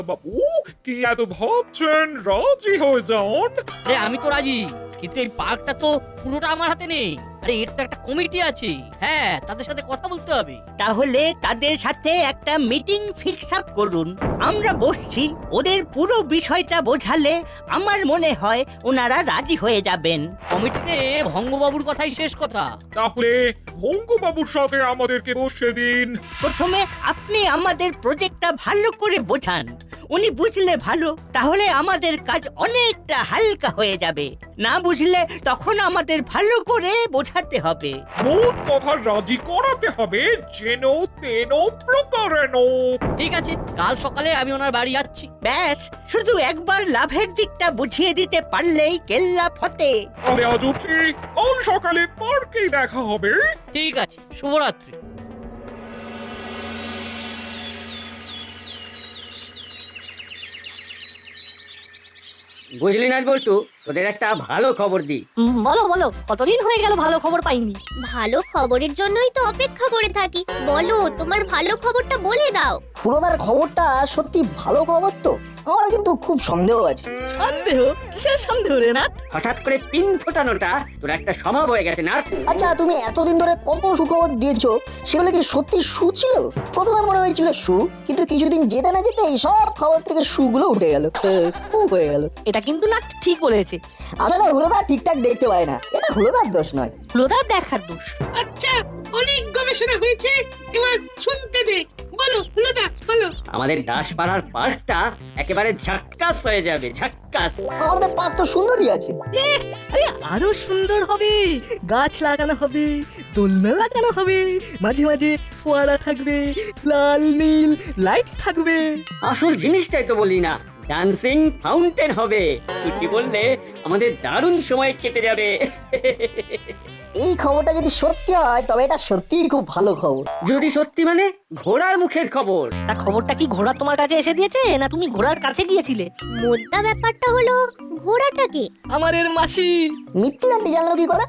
বাবু কি এত ভাবছেন? রাজি হয়ে যান। আরে আমি তো রাজি, কিন্তু এই পার্কটা তো পুরোটা আমার হাতে নেই। আরে এর তো একটা কমিটি আছে, হ্যাঁ তাদের সাথে কথা বলতে হবে। তাহলে তাদের সাথে একটা মিটিং ফিক্স আপ করুন। আমরা বসছি, ওদের পুরো বিষয়টা বোঝালে আমার মনে হয় ওনারা রাজি হয়ে যাবেন। কমিটিতে ভঙ্গবাবুর কথাই শেষ কথা। তাহলে ভঙ্গবাবুর সাথে আমাদেরকে বসে দিন। প্রথমে আপনি আমাদের প্রজেক্টটা ভালো করে বোঝান। উনি বুঝলে ভালো, তাহলে আমাদের কাজ অনেকটা হালকা হয়ে যাবে। না বুঝলে তখন আমাদের ভালো করে বোঝাতে হবে। মোট কথা রাজি করাতে হবে, যেন তেন প্রকারেণ। ঠিক আছে, কাল সকালে আমি ওনার বাড়ি যাচ্ছি। ব্যাস, শুধু একবার লাভের দিকটা বুঝিয়ে দিতে পারলেই কেল্লা ফতে। তাহলে আজ উঠি, কাল সকালে পার্কেই দেখা হবে। ঠিক আছে, শুভরাত্রি। বুঝলি না বলতু, তোদের একটা ভালো খবর দি। বলো বলো, কতদিন হয়ে গেল ভালো খবর পাইনি। ভালো খবরের জন্যই তো অপেক্ষা করে থাকি। বলো, তোমার ভালো খবরটা বলে দাও। ফুরোদার খবরটা সত্যি ভালো খবর তো? আমার কিন্তু খুব সন্দেহ আছে। সন্দেহ? কিসের সন্দেহ রে না? হঠাৎ করে পিন ফোটানোটা তোর একটা স্বভাব হয়ে গেছে না? আচ্ছা, তুমি এতদিন ধরে কত সুখবর দিয়েছো, সেগুলো কি সত্যি সু ছিল? প্রথমে মনে হয়েছিল সু, কিন্তু কিছুদিন যেতে না যেতে এই সব খবর থেকে সুগুলো উঠে গেল, কু হয়ে গেল। এটা কিন্তু না ঠিক বলেছে। আসলে হুলোদা ঠিকঠাক দেখতে পায় না, এটা হুলোদার দোষ নয়। লোদার দেখার দোষ। আচ্ছা, অনেক গবেষণা হয়েছে, এবার শুনতে দে। বলো লতা, বলো। আমাদের দাসপাড়ার পার্কটা একেবারে ঝাক্কাস হয়ে যাবে, ঝাক্কাস। আমাদের পার্ক তো সুন্দরই আছে। আরে আরো সুন্দর হবে। গাছ লাগানো হবে, দোলনা লাগানো হবে, মাঝে মাঝে ফোয়ারা থাকবে, লাল নীল লাইট থাকবে। আসল জিনিসটাই তো বলি না, ডান্সিং ফাউন্টেন হবে। ছুটি বললে আমাদের দারুণ সময় কেটে যাবে। এই খবরটা যদি সত্যি হয় তবে এটা সত্যিই খুব ভালো খবর। যদি সত্যি মানে ঘোড়ার মুখের খবর। তা খবরটা কি ঘোড়া তোমার কাছে এসে দিয়েছে, না তুমি ঘোড়ার কাছে গিয়েছিলে? মোদ্দা ব্যাপারটা হলো, ঘোড়াটাকে আমাদের মাসি। মিত্তিরাটি জানলো কি করে?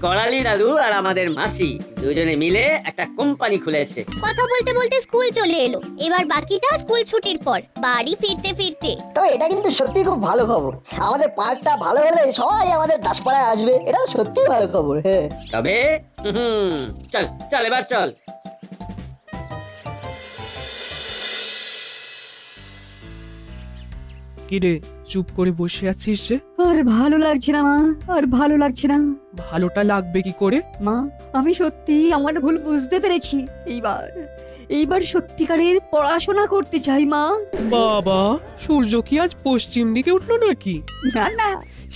করালি দাদু আর আমাদের মাসি দুজনে মিলে একটা কোম্পানি খুলেছে। কথা বলতে বলতে স্কুল চলে এলো। এবার বাকিটা স্কুল ছুটির পর বাড়ি ফিরতে ফিরতে। তবে এটা কিন্তু সত্যি খুব ভালো খবর। আমাদের পার্কটা ভালো হলে সবাই আমাদের দাসপাড়ায় আসবে, এটা সত্যি ভালো খবর। হ্যাঁ, তবে চল চল এবার চল। কিরে চুপ করে বসে আছিস যে? আর ভালো লাগছে না মা, আর ভালো লাগছে না। ভালোটা লাগবে কি করে? মা, আমি সত্যি আমার ভুল বুঝতে পেরেছি। এইবার এইবার সত্যিকারের পড়াশোনা করতে চাই মা। বাবা, সূর্য কি আজ পশ্চিম দিকে উঠলো নাকি? না না,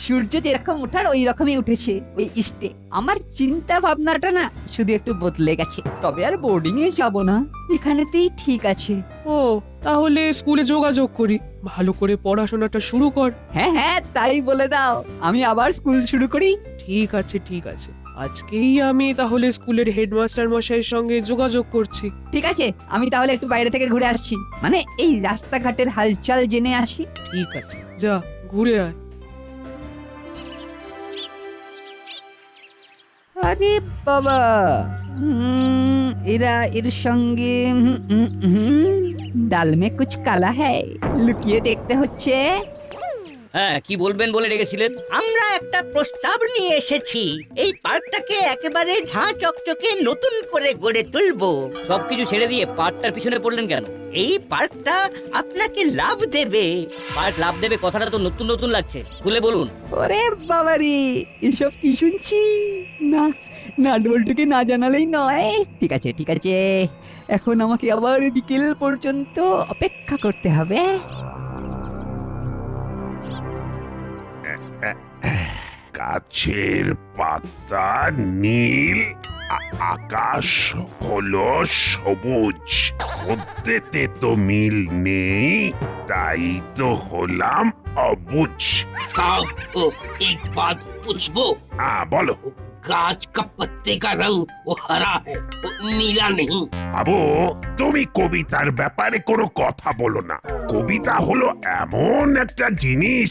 সূর্য যেরকম ওঠার ওই রকমই উঠেছে, ওই ইস্টে। আমার চিন্তা ভাবনাটা না শুধু একটু বদলে গেছে। তবে আর বোর্ডিং এ যাব না, এখানেতেই ঠিক আছে। ও, তাহলে স্কুলে যোগাযোগ করি। ভালো করে পড়াশোনাটা শুরু কর। হ্যাঁ হ্যাঁ, তাই বলে দাও, আমি আবার স্কুল শুরু করি। ঠিক আছে ঠিক আছে, আজকেই আমি তাহলে স্কুলের হেডমাস্টার মশাইয়ের সঙ্গে যোগাযোগ করছি। ঠিক আছে, আমি তাহলে একটু বাইরে থেকে ঘুরে আসছি, মানে এই রাস্তাঘাটের হালচাল জেনে আসি। ঠিক আছে, যা ঘুরে আয়। আরে বাবা, এরা এর সঙ্গে ডাল মে কুছ কালা হ্যায়, লুকিয়ে দেখতে হচ্ছে। হ্যাঁ, কি বলবেন বলে রেখেছিলেন? আমরা একটা প্রস্তাব নিয়ে এসেছি। এই পার্কটাকে একেবারে ঝাঁ চকচকে নতুন করে গড়ে তুলবো। সবকিছু ছেড়ে দিয়ে পার্কটার পিছনে পড়লেন কেন? এই পার্কটা আপনাকে লাভ দেবে। পার্ক লাভ দেবে কথাটা তো নতুন নতুন লাগছে, খুলে বলুন। ওরে বাবারি, এসব কি শুনছি? না, নাটবল্টুকে না জানালেই নয়। ঠিক আছে ঠিক আছে, এখন আমাকে আবার বিকেল পর্যন্ত অপেক্ষা করতে হবে। গাছের পাতা নীল, আকাশ হলো সবুজ। মধ্যেতে তো মিল নেই, তাই তো হলাম অবুঝ। साहब तो एक बात पूछबो? বলো। गाछ का पत्ते का रंग वो हरा है, वो नीला नहीं। আবু, তুমি কবিতার ব্যাপারে কোনো কথা বলো না। কবিতা হলো এমন একটা জিনিস,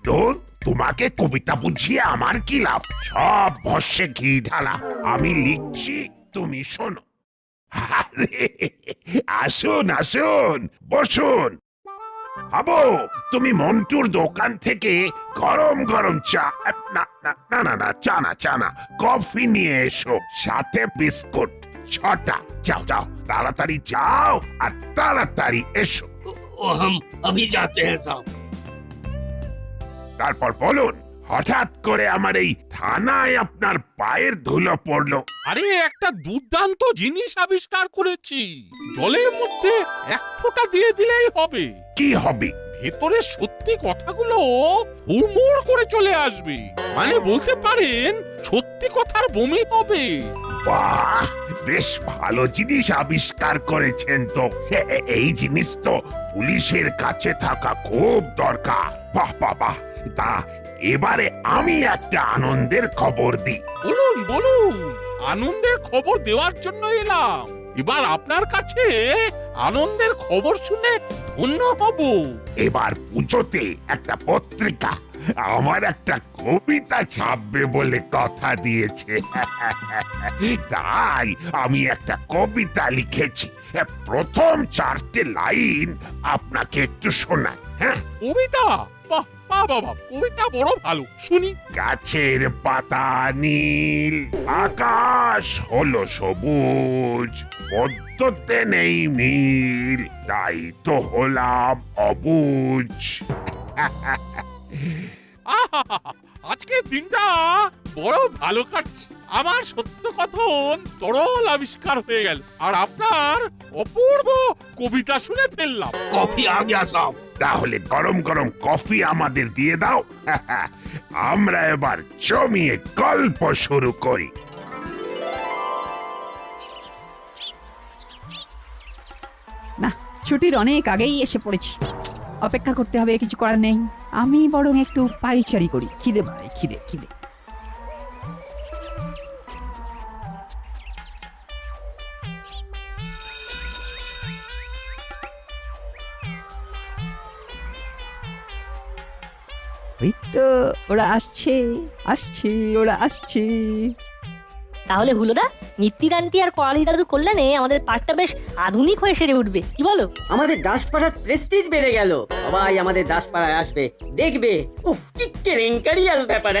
ধুর, তোমাকে কবিতা বুঝিয়ে আমার কি লাভ? সব ভস্যে ঘি ঢালা। আমি লিখছি, তুমি শোনো। আরে, আসুন আসুন বসুন। হাবো, তুমি মন্টুর দোকান থেকে গরম গরম চা না না না না না চা না কফি নিয়ে এসো, সাথে বিস্কুট 6টা। যাও যাও, তাড়াতাড়ি যাও আর তাড়াতাড়ি এসো। हम अभी जाते हैं साहब। তারপর বলুন, হঠাৎ করে আমার এই থানায় আপনার পায়ের ধুলো পড়লো। আরে একটা দুর্দান্ত জিনিস আবিষ্কার করেছি, জলের মধ্যে 1 ফোঁটা দিয়ে দিলেই হবে। কি হবে? ভেতরে সত্যি কথাগুলো হুড়মুড় করে চলে আসবে, মানে বলতে পারেন সত্যি কথার বমি হবে। বাহ, বেশ ভালো জিনিস আবিষ্কার করেছেন তো। এই জিনিস তো পুলিশের কাছে থাকা খুব দরকার। বাহ বাহ বাহ। তা এবারে আমি একটা আনন্দের খবর দিই। বলুন বলুন, আনন্দের খবর দেওয়ার জন্য এলাম। এবার আপনার কাছে আনন্দের খবর শুনে ধন্য হব। এবার পুজোতে একটা পত্রিকা আমার একটা কবিতা ছাপবে বলে কথা দিয়েছে। তাই আমি একটা কবিতা লিখেছি। প্রথম 4টে লাইন আপনাকে একটু শোনাই। হ্যাঁ, কবিতা? বাহ বাহ বাহ, কবিতা বড় ভালো, শুনি। গাছের পাতা নীল, আকাশ হলো সবুজ, পদ্মতে নেই মিল, তাই তো হলাম অবুঝ। আহা, আজকের দিনটা বড় ভালো কাটছে। আমার সত্য কথন তরল আবিষ্কার হয়ে গেল, আর আপনার অপূর্ব কবিতা শুনে ফেললাম। কফি আ গয়া সব। তাহলে গরম গরম কফি আমাদের দিয়ে দাও। আমরা এবার জমিয়ে গল্প শুরু করি। না, ছুটির অনেক আগেই এসে পড়েছি। অপেক্ষা করতে হবে, কিছু করার নেই। আমি বরং একটু পাইচারি করি, খিদে বাড়াই, খিদে খিদে। ওই তো ওরা আসছে, আসছে, ওরা আসছে। তাহলে হুলোদা, নিত্যিদান্তি আর করালি দাদুর কল্যাণে আমাদের পার্কটা বেশ আধুনিক হয়ে সেরে উঠবে, কি বলো? আমাদের দাসপাড়ার প্রেস্টিজ বেড়ে গেল। সবাই আমাদের দাসপাড়ায় আসবে, দেখবে। উফ, কি কেলেঙ্কারিয়াল ব্যাপার।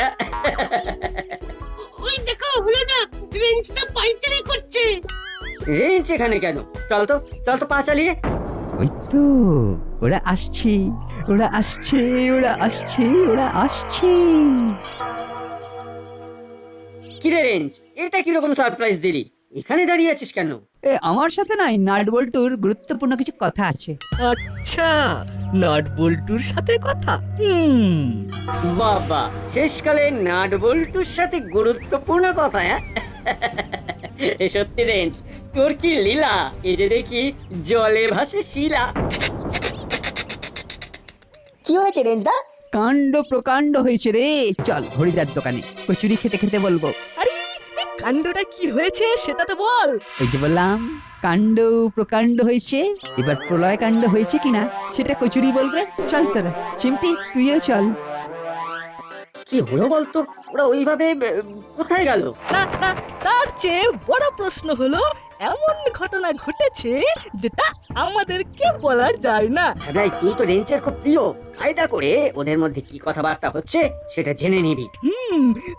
ওই দেখো হুলোদা, রেঞ্জটা পাইচারি করছে। রেঞ্জ এখানে কেন? চল তো পা চালিয়ে। ওই তো ওরা আসছে, ওরা আসছে, ওরা আসছে, ওরা আসছে। কিরে রেঞ্জ, এটা কিরকম সারপ্রাইজ দিলি? এখানে দাঁড়িয়ে আছিস কেন? আমার সাথে নাই, নাট বল্টুর গুরুত্বপূর্ণ কিছু কথা আছে। আচ্ছা, নাট বল্টুর সাথে কথা। বাবা, শেষকালে নাট বল্টুর সাথে গুরুত্বপূর্ণ কথা। এ সত্যি রেঞ্জ, তোর কি লীলা! এই যে দেখি জলে ভাসে শিলা। কি হয়েছে রেঞ্জদা? কাণ্ড প্রকাণ্ড হয়েছে রে। চল হরিদার দোকানে কচুরি খেতে খেতে বলবো। আরে এই কাণ্ডটা কি হয়েছে সেটা তো বল। ওই যে বললাম, কাণ্ড প্রকাণ্ড হয়েছে। এবার প্রলয় কাণ্ড হয়েছে কিনা সেটা কচুরি বলবে। চল তোরা, চিমটি তুইও চল। কি হলো বলতো? ওরা ওইভাবে কোথায় গেল? না না, তার চেয়ে বড় প্রশ্ন হলো, এমন ঘটনা ঘটেছে যেটা আমাদেরকে বলা যায় না। ভাই, তুই তো রেঞ্জের খুব প্রিয়। কায়দা করে ওদের মধ্যে কি কথাবার্তা হচ্ছে সেটা জেনে নিবি।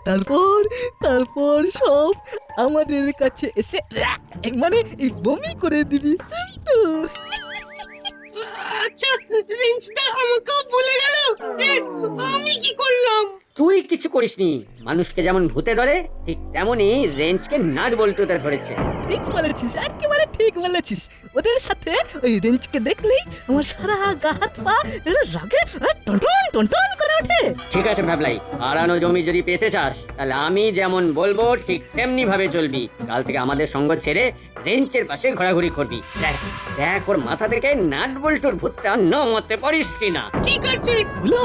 তারপর তারপর সব আমাদের কাছে এসে মানে এই বমি করে দিবি। সিম্পল। আচ্ছা, রেঞ্জটা আমাকেও বলে গেল। আমি কি করলাম? তুই কিছু করিসনি। মানুষকে যেমন ভূতে ধরে, ঠিক তেমনি রেঞ্জকে নাট বল্টুতে ধরেছে। ঠিক বলেছিস, একেবারে ঠিক বলেছিস। ওদের সাথে ওই রেঞ্জকে দেখলেই আমার সারা গা হাত পা রাগে টনটন টনটন করে ওঠে। ঠিক আছে ভাবলাই, হারানো জমি যদি পেতে চাস, তাহলে আমি যেমন বলবো ঠিক তেমনি ভাবে চলবি। কাল থেকে আমাদের সঙ্গ ছেড়ে রেঞ্জের পাশে ঘোরাঘুরি করবি। দেখ দেখ, ওর মাথা থেকে নাট বল্টুর ভূতটা নামাতে পারিস কিনা। ঠিক আছে। হলো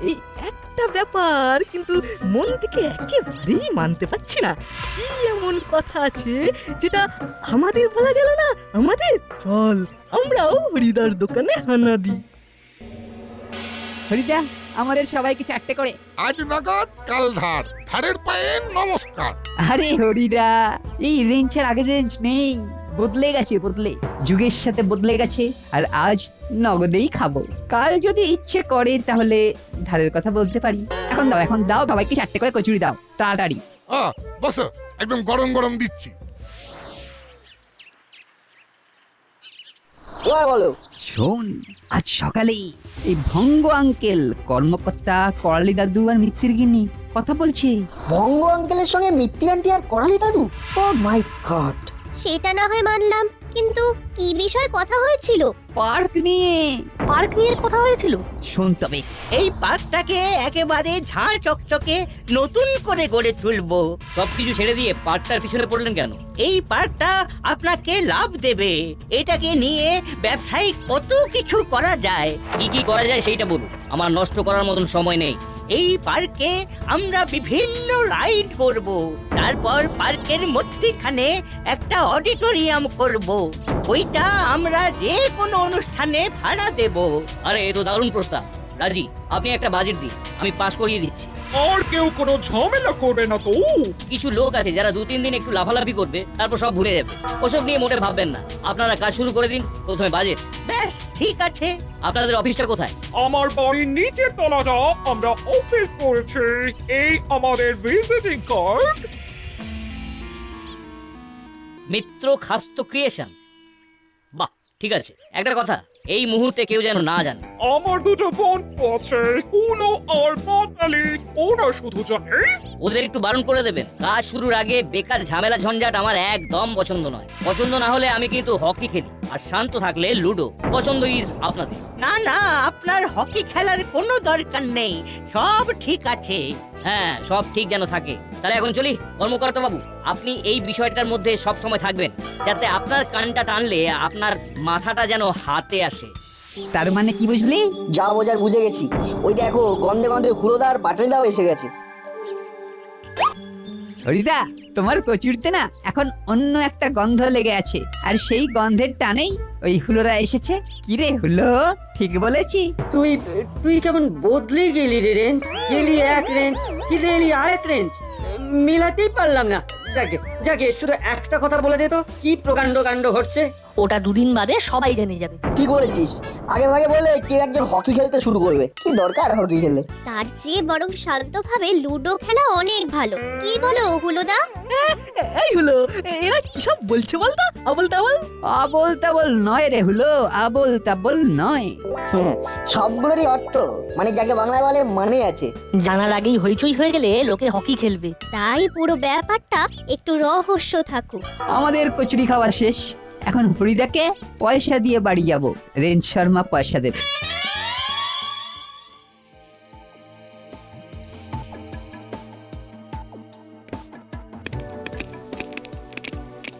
এই একটা ব্যাপার, কিন্তু মন থেকে একেবারেই মানতে পারছি না। কি এমন কথা আছে যেটা আমাদের বলা গেল না? আমাদের চল আমরাও হরিদার দোকানে হানা দিই। হরিদা, আমাদের সবাইকে 4টে করে। আজ নগদ কাল ধার, ধারের পায়ে নমস্কার। আরে হরিদা, এই রেঞ্জের আগের রেঞ্জ নেই। বদলে গেছে, বদলে যুগের সাথে বদলে গেছে। আর আজ নগদেই খাবো, কাল যদি ইচ্ছে করে তাহলে ধারের কথা বলতে পারি। এখন দাও সবাইকে 4টে করে কচুরি দাও তাড়াতাড়ি। বসো, একদম গরম গরম দিচ্ছি। এবার বলো। শোন, আজ সকালেই এই ভঙ্গ আঙ্কেল, কর্মকর্তা, করালি দাদু আর মিত্তির গিন্নি কথা বলছে। ভঙ্গ আঙ্কেলের সঙ্গে মিত্তির আন্টি আর করালি দাদু? ও মাই গড! সেটা না হয় মানলাম, কিন্তু কি বিষয় কথা হয়েছিল? পার্ক নিয়ে। পার্ক নিয়ে কথা হয়েছিল? শোন তবে, এই পার্কটাকে একেবারে ঝাঁ চকচকে নতুন করে গড়ে তুলবো। সবকিছু ছেড়ে দিয়ে পার্কটার পিছনে পড়লেন কেন? এই পার্কটা আপনাকে লাভ দেবে। এটাকে নিয়ে ব্যবসায়িক কত কিছু করা যায়। কি কি করা যায় সেইটা বলুন, আমার নষ্ট করার মতন সময় নেই। এই পার্কে আমরা বিভিন্ন রাইড করব, তারপর পার্কের মধ্যখানে একটা অডিটোরিয়াম করব। ওইটা আমরা যে কোনো অনুষ্ঠানে ভাড়া দেব। আরে এ তো দারুণ প্রস্তাব। রাজি, আপনি একটা বাজেট দিন, আমি পাস করিয়ে দিচ্ছি। আর কেউ কোনো ঝামেলা করবে না তো? কিছু লোক আছে যারা 2-3 দিন একটু লাফালাফি করবে, তারপর সব ভুলে যাবে। ওসব নিয়ে মোটে ভাববেন না, আপনারা কাজ শুরু করে দিন। প্রথমে বাজেট। ব্যাস ঠিক আছে। আপনাদের অফিসটা কোথায়? আমার বাড়ির নিচের তলাটা আমরা অফিস করেছি। এই আমাদের ভিজিটিং কার্ড। মিত্র খাস্ত ক্রিয়েশন। বাহ, ঠিক আছে। একটা কথা, এই মুহূর্তে কেউ যেন না জানে। আমার দুটো বোন আছে, হুলো আর পাতালি। ওরা শুধু জানে। ওদের একটু বারণ করে দেবেন। কাজ শুরুর আগে বেকার ঝামেলা ঝঞ্ঝাট আমার একদম পছন্দ নয়। পছন্দ না হলে আমি কিন্তু হকি খেলি, আর শান্ত থাকলে লুডো। পছন্দ ইজ আপনাদের। না না, আপনার হকি খেলার কোনো দরকার নেই, সব ঠিক আছে। হ্যাঁ, সব ঠিক যেন থাকে। তাহলে এখন চলি। কর্মকর্তা বাবু, আপনি এই বিষয়টার মধ্যে সব সময় থাকবেন, যাতে আপনার কানটা টানলে আপনার মাথাটা যেন হাতে আসে। তার মানে কি বুঝলি? যা বোঝার বুঝে গেছি। ওই দেখো, গন্ধে গন্ধে হুড়োদার বাটালিদাও এসে গেছে। হরিদা, তোমার কচুরিতে না এখন অন্য একটা গন্ধ লেগে আছে, আর সেই গন্ধের টানেই ওই হুলোরা এসেছে। কিরে হুলো, ঠিক বলেছি? তুই কেমন বদলে গেলি রে রেঞ্জ? গেলি এক রেঞ্জ, কি রেলি আরেক রেঞ্জ, মিলাতেই পারলাম না। যাকে শুধু একটা কথা বলে দে তো, কি প্রকাণ্ড কাণ্ড ঘটছে? ওটা 2 দিন বাদে সবাই জেনে যাবে। ঠিক বলেছিস, আগে ভাগে বলে কেউ একজন হকি খেলতে শুরু করবে। কি দরকার হকি খেলে? তার চেয়ে বরং শান্তভাবে লুডো খেলা অনেক ভালো। কি বলো হুলোদা? এই হলো, এরা কি সব বলছে বলতো? আবল তাবল। আবল তাবল নয় রে হুলো, আবল তাবল নয়। সবগুলোরই অর্থ, মানে যাকে বাংলায় বলে মানে আছে। জানার আগেই হইচই হয়ে গেলে লোকে হকি খেলবে। তাই পুরো ব্যাপারটা একটু রহস্য থাকুক। আমাদের কচুরি খাওয়া শেষ, এখন হরিদাকে পয়সা দিয়ে বাড়ি যাব। রেঞ্জ শর্মা পয়সা দেবে।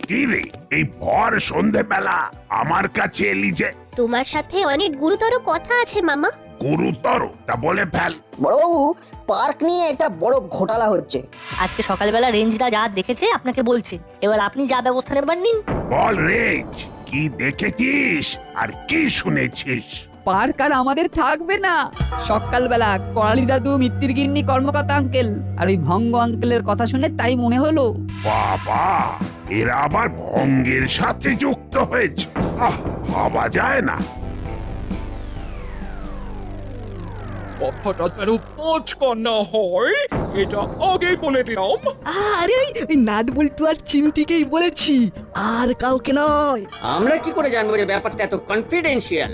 কি রে, এই ভর সন্ধেবেলা আমার কাছে এলি যে? তোমার সাথে অনেক গুরুতর কথা আছে মামা। গুরুতর? তা বলে ফেল। বড়বাবু, পার্ক নিয়ে একটা বড় ঘোটালা হচ্ছে। আজকে সকালবেলা রেঞ্জদা যা দেখেছে আপনাকে বলছে, এবার আপনি যা ব্যবস্থা নেবার নিন। বল রেঞ্জ, কি দেখেছিস আর কি শুনেছিস? পার্ক আর আমাদের থাকবে না। সকালবেলা করালি দাদু, মিত্তির গিন্নি, কর্মকর্তা আঙ্কেল আর ওই ভঙ্গ আঙ্কেলের কথা শুনে তাই মনে হলো। বাবা, এরা আবার ভঙ্গের সাথে যুক্ত হয়েছে। ভাবা যায় না। কথাটা যেন পাঁচকান না হয়, এটা আগেই বলে দিলাম। আরে ওই নাট বল্টু আর চিমটিকেই বলেছি, আর কাউকে নয়। আমরা কি করে জানবো যে ব্যাপারটা এত কনফিডেন্সিয়াল?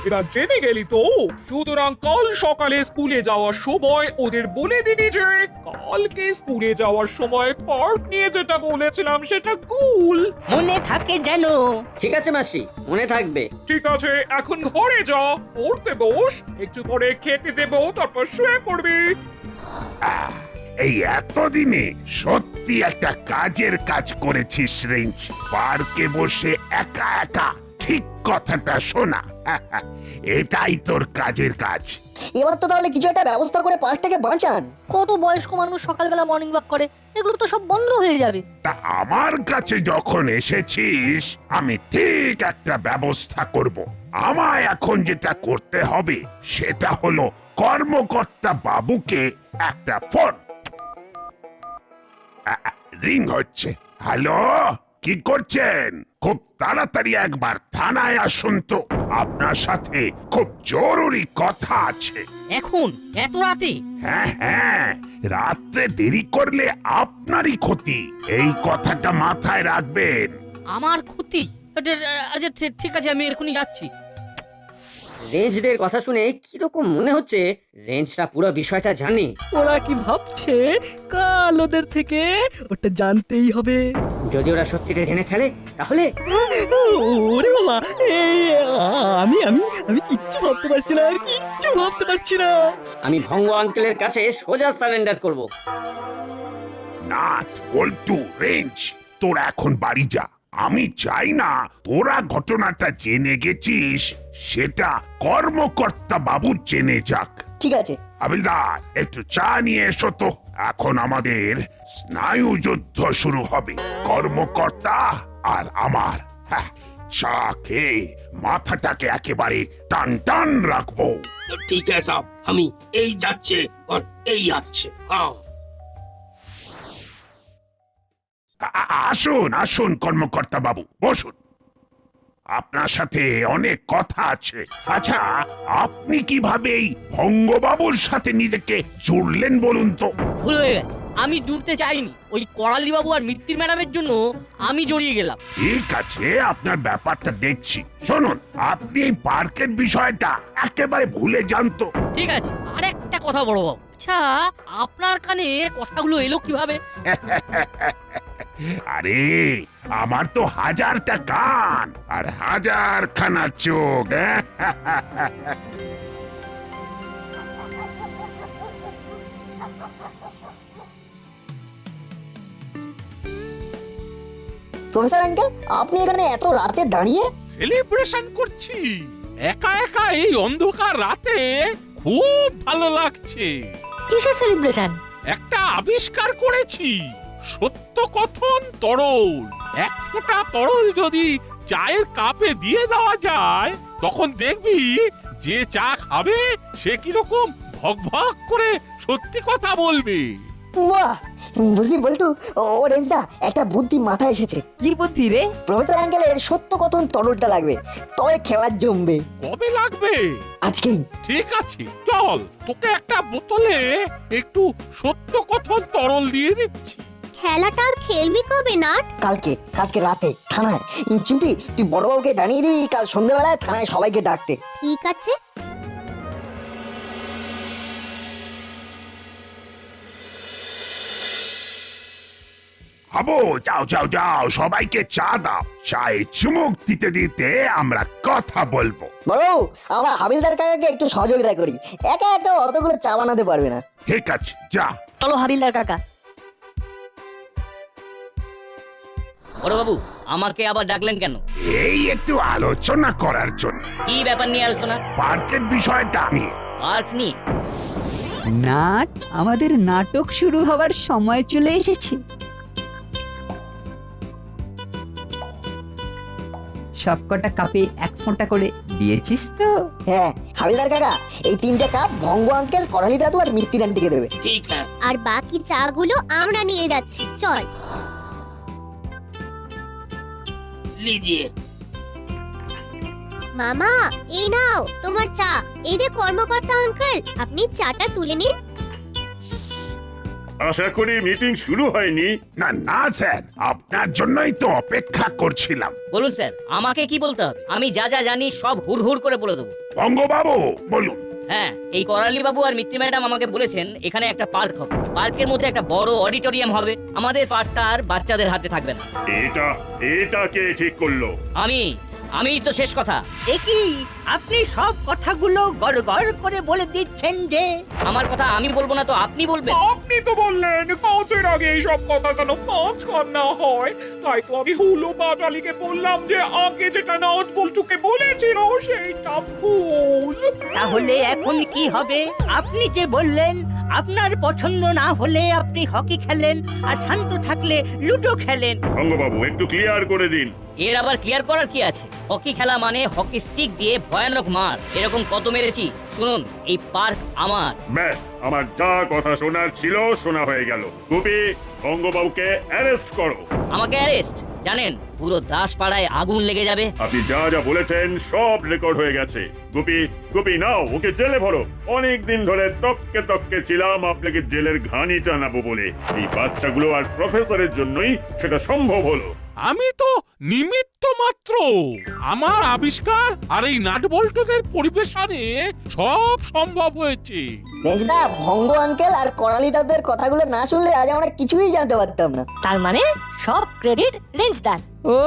এরা জেনে গেলি তো। সুতরাং কাল সকালে স্কুলে যাওয়ার সময় ওদের বলে দিবি যে কালকে স্কুলে যাওয়ার সময় পার্ক নিয়ে যেটা বলেছিলাম সেটা ভুল। মনে থাকে যেন। ঠিক আছে মাসি, মনে থাকবে। ঠিক আছে, এখন ঘরে যা, পড়তে বস। একটু পরে খেতে দেবো, তারপর শুয়ে পড়বি। এই এতদিনে সত্যি একটা কাজের কাজ করেছিস রেঞ্জ। পার্কে বসে একা একা ঠিক কথাটা শোনা, এটাই তোর কাজের কাজ। এবার তো তাহলে কিছু একটা ব্যবস্থা করে পার্কটাকে বাঁচান। কত বয়স্ক মানুষ সকালবেলা মর্নিং ওয়াক করে, এগুলো তো সব বন্ধ হয়ে যাবে। তা আমার কাছে যখন এসেছিস, আমি ঠিক একটা ব্যবস্থা করব। আমায় এখন যেটা করতে হবে সেটা হলো কর্মকর্তা বাবুকে একটা ফোন। রিং হচ্ছে। হ্যালো কি করছেন? খুব তাড়াতাড়ি একবার থানায় আসুন তো, আপনার সাথে খুব জরুরি কথা আছে। এখন এত রাতে? হ্যাঁ হ্যাঁ, রাত্রে দেরি করলে আপনারই ক্ষতি, এই কথাটা মাথায় রাখবেন। আমার ক্ষতি? আচ্ছা ঠিক আছে, আমি এখনই যাচ্ছি। রেঞ্জদের কথা শুনে কিরকম মনে হচ্ছে রেঞ্জটা পুরো বিষয়টা জানে। ওরা কি ভাবছে কাল ওদের থেকে ওটা জানতেই হবে। যদি ওরা সত্যিটা জেনে ফেলে তাহলে ওরে বাবা, আমি আমি আমি কিচ্ছু ভাবতে পারছি না, আর কিচ্ছু ভাবতে পারছি না। আমি ভঙ্গ আঙ্কেলের কাছে সোজা সারেন্ডার করব। নাট, বল্টু, রেঞ্জ, তোরা এখন বাড়ি যা। আমি চাই না তোরা ঘটনাটা জেনে গেছিস সেটা কর্মকর্তা বাবু জেনে যাক। ঠিক আছে। হাবিলদার, একটু চা নিয়ে এসো তো। এখন আমাদের স্নায়ু যুদ্ধ শুরু হবে, কর্মকর্তা আর আমার। হ্যাঁ, চা খেয়ে মাথাটাকে একেবারে টান টান রাখবো। ঠিক আছে সাব, আমি এই যাচ্ছে আর এই আসছে। আসুন আসুন কর্মকর্তা বাবু, বসুন। আপনার সাথে অনেক কথা আছে। আচ্ছা, আপনি কিভাবে এই ভঙ্গবাবুর সাথে নিজেকে জুড়লেন বলুন তো? ভুল হয়ে গেছে, আমি জুড়তে চাইনি। ওই করালি বাবু আর মিত্তির ম্যাডামের জন্য আমি জড়িয়ে গেলাম। ঠিক আছে, আপনার ব্যাপারটা দেখছি। শুনুন, আপনি এই পার্কের বিষয়টা একেবারে ভুলে যান তো। ঠিক আছে, আর একটা কথা বড় বাবু, আচ্ছা আপনার কানে কথাগুলো এলো কিভাবে? আরে, আমার তো 1000টা কান আর 1000খানা চোখ। প্রফেসর আঙ্কেল, আপনি এখানে এত রাতে দাঁড়িয়ে? সেলিব্রেশন করছি একা একা এই অন্ধকার রাতে, খুব ভালো লাগছে। কিসের সেলিব্রেশন? একটা আবিষ্কার করেছি, সত্য কথন তরল। এক ফোঁটা তরল যদি চায়ের কাপে দিয়ে দেওয়া যায়, তখন দেখবি যে চা খাবে সে কিরকম ভক ভক করে সত্যি কথা বলবে। বাহ, বুঝলি বল্টু, ও রেঞ্জা, একটা বুদ্ধি মাথায় এসেছে। কি বুদ্ধি রে? প্রফেসর আঙ্কেলের সত্য কথন তরলটা লাগবে, তবে খেলার জমবে। কবে লাগবে? আজকেই। ঠিক আছে, চল তোকে একটা বোতলে একটু সত্য কথন তরল দিয়ে দিচ্ছি। খেলাটা খেলবি কবে নাট? কালকে রাতে থানায়। চিমটি, তুই বড়বাবুকে জানিয়ে দিবি কাল সন্ধ্যাবেলায় থানায় সবাইকে ডাকতে। ঠিক আছে। হাবো, যাও যাও যাও, সবাইকে চা দাও। চায়ে চুমুক দিতে দিতে আমরা কথা বলবো। বড়, আমরা হাবিলদার কাকাকে একটু সহযোগিতা করি, একা একা অতগুলো চা বানাতে পারবে না। ঠিক আছে, যা। চলো হাবিলদার কাকা। বড় বাবু, আমাকে আবার ডাকলেন কেন? এই একটু আলোচনা করার জন্য। কি ব্যাপার নিয়ে আলোচনা? পার্কের বিষয়টা নিয়ে। পার্ক নিয়ে? নাট, আমাদের নাটক শুরু হবার সময় চলে এসেছে। সবকটা কাপে 1 ফোঁটা করে দিয়েছিস তো? হ্যাঁ হাবিলদার কাকা, এই 3টে কাপ ভঙ্গ আঙ্কেল, করালি দাদু আর মিত্তির আন্টিকে দেবে। ঠিক আছে। আর বাকি চাগুলো আমরা নিয়ে যাচ্ছি, চল। লিজিয়ে মামা, এই নাও তোমার চা। এই যে কর্মকর্তা আঙ্কেল, আপনি চাটা তুলে নিন। আশা করি মিটিং শুরু হয়নি। না না স্যার, আপনার জন্যই তো অপেক্ষা করছিলাম। বলুন স্যার, আমাকে কি বলতে হবে? আমি যা যা জানি সব হুড় করে বলে দেবো। বঙ্গবাবু বলুন। হ্যাঁ, এই করালি বাবু আর মিত্তি ম্যাডাম আমাকে বলেছেন এখানে একটা পার্ক হবে। পার্কের মধ্যে একটা বড় অডিটোরিয়াম হবে। আমাদের পার্কটা আর বাচ্চাদের হাতে থাকবে না। এটা কে ঠিক করলো? আমিই তো শেষ কথা। একই, আপনি সব কথাগুলো গড় করে বলে দিচ্ছেন যে? আমার কথা আমি বলবো না তো আপনি বলবেন? আপনি তো বললেন কাজের আগে এইসব কথা যেন মাঝখান না হয়, তাই তো আমি হুলো বাটালিকে বললাম যে আগে যেটা নাট বল্টুকে বলেছিল সেইটা ভুল। তাহলে এখন কি হবে? আপনি যে বললেন আপনার পছন্দ না হলে আপনি হকি খেলেন, আর শান্ত থাকলে লুডো খেলেন। বঙ্গবাবু একটু ক্লিয়ার করে দিন। এর আবার ক্লিয়ার করার কি আছে? হকি খেলা মানে হকি স্টিক দিয়ে ভয়ানক মার, এরকম কত মেরেছি। শুনুন, এই পার্ক আমার। ব্যাস, আমার যা কথা শোনার ছিল শোনা হয়ে গেল। গুপি, বঙ্গবাবুকে অ্যারেস্ট করো। আমাকে অ্যারেস্ট? জানেন পুরো দাসপাড়ায় আগুন লেগে যাবে। আপনি যা যা বলেছেন সব রেকর্ড হয়ে গেছে। গুপি, গুপি নাও, ওকে জেলে ভরো। অনেক দিন ধরে তককে তককে ছিলাম আপনাকে জেলের ঘানি টানাবো বলে। এই বাচ্চাগুলো আর প্রফেসরের জন্যই সেটা সম্ভব হলো। আমি তো নিমিত্ত মাত্র। আমার আবিষ্কার আর এই নাটবল্টুদের পরিবেশনে সব সম্ভব হয়েছে। রেঞ্জদা, ভঙ্গ আঙ্কেল আর করালি দাদের কথাগুলো না শুনলে আজ আমরা কিছুই জানতে পারতাম না। তার মানে সব ক্রেডিট রেঞ্জদার। ও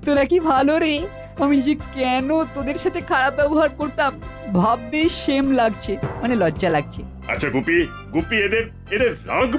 তোরা কি ভালো রে, আমি যে কেন তোদের সাথে খারাপ ব্যবহার করতাম ভাবতেই সেম লাগছে, মানে লজ্জা লাগছে। আচ্ছা গুপি, গুপি এদের রাগ